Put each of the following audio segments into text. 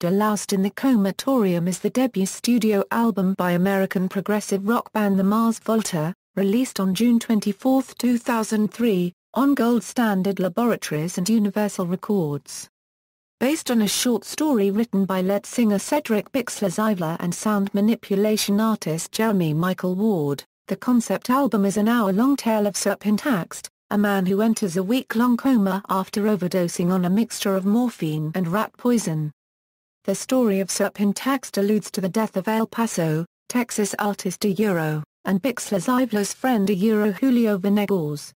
De-Loused in the Comatorium is the debut studio album by American progressive rock band the Mars Volta, released on June 24, 2003, on Gold Standard Laboratories and Universal Records. Based on a short story written by lead singer Cedric Bixler-Zavala and sound manipulation artist Jeremy Michael Ward, the concept album is an hour-long tale of Cerpin Taxt, a man who enters a week-long coma after overdosing on a mixture of morphine and rat poison. The story of Cerpin Taxt alludes to the death of El Paso, Texas artist and Bixler-Zavala's friend Julio Venegas.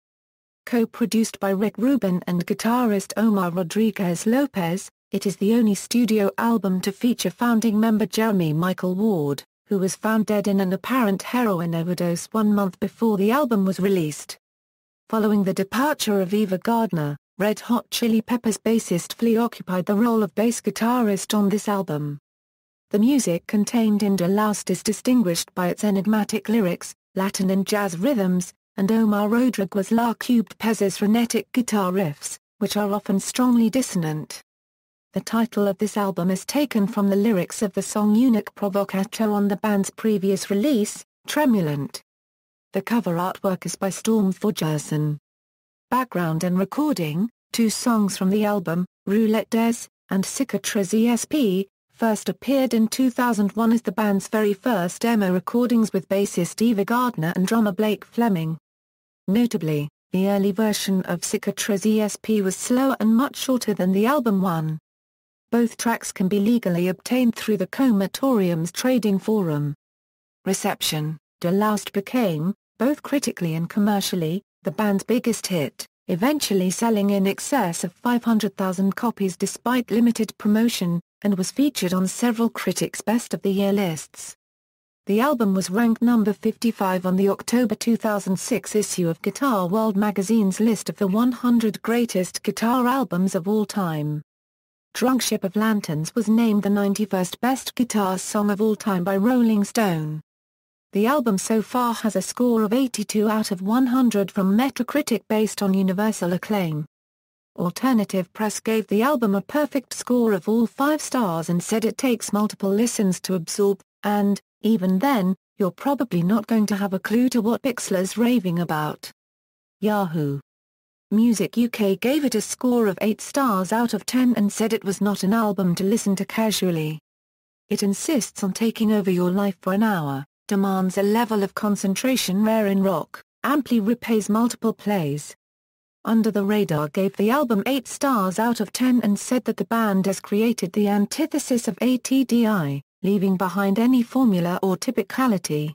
Co-produced by Rick Rubin and guitarist Omar Rodriguez-Lopez, it is the only studio album to feature founding member Jeremy Michael Ward, who was found dead in an apparent heroin overdose 1 month before the album was released. Following the departure of Eva Gardner, Red Hot Chili Peppers bassist Flea occupied the role of bass guitarist on this album. The music contained in De-Loused is distinguished by its enigmatic lyrics, Latin and jazz rhythms, and Omar Rodriguez-Lopez's frenetic guitar riffs, which are often strongly dissonant. The title of this album is taken from the lyrics of the song Unique Provocateur on the band's previous release, Tremulant. The cover artwork is by Storm Thorgerson. Background and recording: 2 songs from the album, Roulette Des, and Cicatrice ESP, first appeared in 2001 as the band's very first demo recordings with bassist Eva Gardner and drummer Blake Fleming. Notably, the early version of Cicatrice ESP was slower and much shorter than the album one. Both tracks can be legally obtained through the Comatorium's trading forum. Reception: De-Loused became, both critically and commercially, the band's biggest hit, eventually selling in excess of 500,000 copies despite limited promotion, and was featured on several critics' Best of the Year lists. The album was ranked number 55 on the October 2006 issue of Guitar World magazine's list of the 100 greatest guitar albums of all time. Drunk Ship of Lanterns was named the 91st best guitar song of all time by Rolling Stone. The album so far has a score of 82 out of 100 from Metacritic based on universal acclaim. Alternative Press gave the album a perfect score of all 5 stars and said it takes multiple listens to absorb, and, even then, you're probably not going to have a clue to what Bixler's raving about. Yahoo! Music UK gave it a score of 8 stars out of 10 and said it was not an album to listen to casually. It insists on taking over your life for an hour, demands a level of concentration rare in rock, amply repays multiple plays. Under the Radar gave the album 8 stars out of 10 and said that the band has created the antithesis of ATDI, leaving behind any formula or typicality.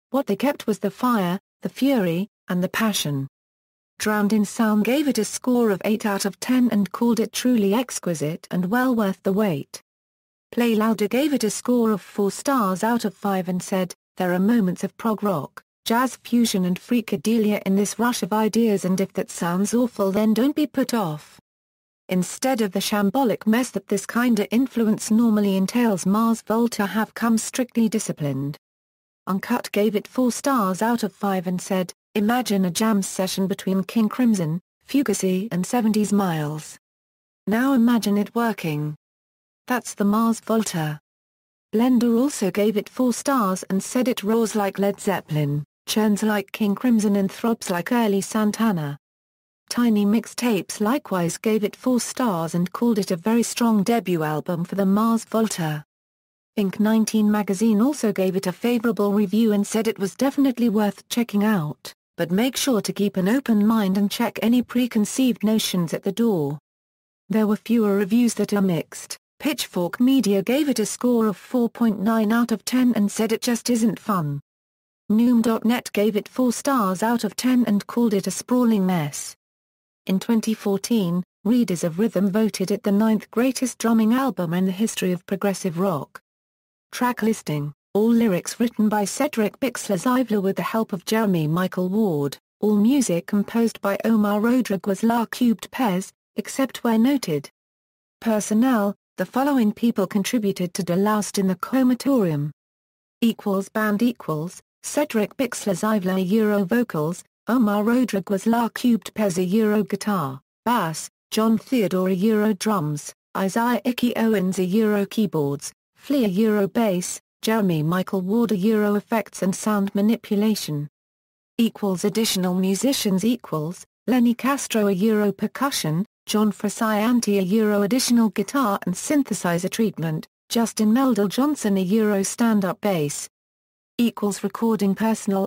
What they kept was the fire, the fury, and the passion. Drowned in Sound gave it a score of 8 out of 10 and called it truly exquisite and well worth the wait. Play Louder gave it a score of 4 stars out of 5 and said, "There are moments of prog rock, jazz fusion and freakadelia in this rush of ideas, and if that sounds awful then don't be put off. Instead of the shambolic mess that this kinda influence normally entails, Mars Volta have come strictly disciplined." Uncut gave it 4 stars out of 5 and said, "Imagine a jam session between King Crimson, Fugazi and 70s Miles. Now imagine it working. That's the Mars Volta." Blender also gave it 4 stars and said it roars like Led Zeppelin, churns like King Crimson and throbs like early Santana. Tiny Mixtapes likewise gave it 4 stars and called it a very strong debut album for the Mars Volta. Inc. 19 magazine also gave it a favorable review and said it was definitely worth checking out, but make sure to keep an open mind and check any preconceived notions at the door. There were fewer reviews that are mixed. Pitchfork Media gave it a score of 4.9 out of 10 and said it just isn't fun. Noom.net gave it 4 stars out of 10 and called it a sprawling mess. In 2014, Readers of Rhythm voted it the 9th greatest drumming album in the history of progressive rock. Track listing: all lyrics written by Cedric Bixler-Zavala with the help of Jeremy Michael Ward, all music composed by Omar Rodriguez-Lopez, except where noted. Personnel: the following people contributed to De-Loused in the Comatorium. Band Cedric Bixler-Zavala Euro vocals, Omar Rodriguez-Lopez Euro guitar, bass, John Theodore Euro drums, Isaiah Icky Owens Euro keyboards, Flea Euro bass, Jeremy Michael Ward Euro effects and sound manipulation. Additional musicians Lenny Castro Euro percussion, John Frusciante Euro additional guitar and synthesizer treatment, Justin Meldal Johnson Euro stand-up bass. Recording personnel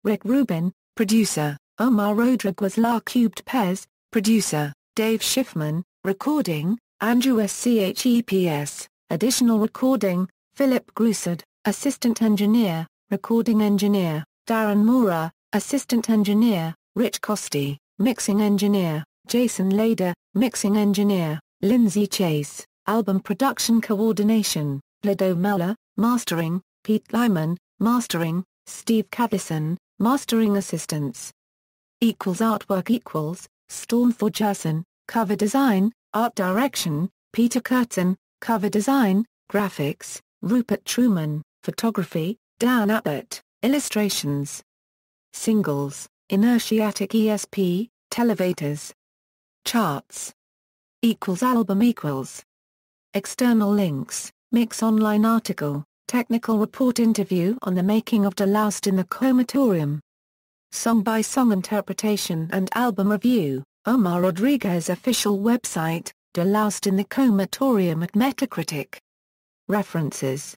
Rick Rubin, producer, Omar Rodriguez-Lopez, producer, Dave Schiffman, recording, Andrew Scheps, additional recording, Philip Grusard, assistant engineer, recording engineer, Darren Mora, assistant engineer, Rich Costi, mixing engineer, Jason Lader, mixing engineer, Lindsay Chase, album production coordination, Lido Meller, mastering, Pete Lyman, mastering, Steve Catlison, mastering assistants. Artwork Storm Thorgerson, cover design, art direction, Peter Kurtzen, cover design, graphics, Rupert Truman, photography, Dan Abbott, illustrations. Singles, Inertiatic ESP, Televators. Charts. Album External links, Mix Online article, technical report interview on the making of De-Loused in the Comatorium. Song-by-song interpretation and album review, Omar Rodriguez official website, De-Loused in the Comatorium at Metacritic. References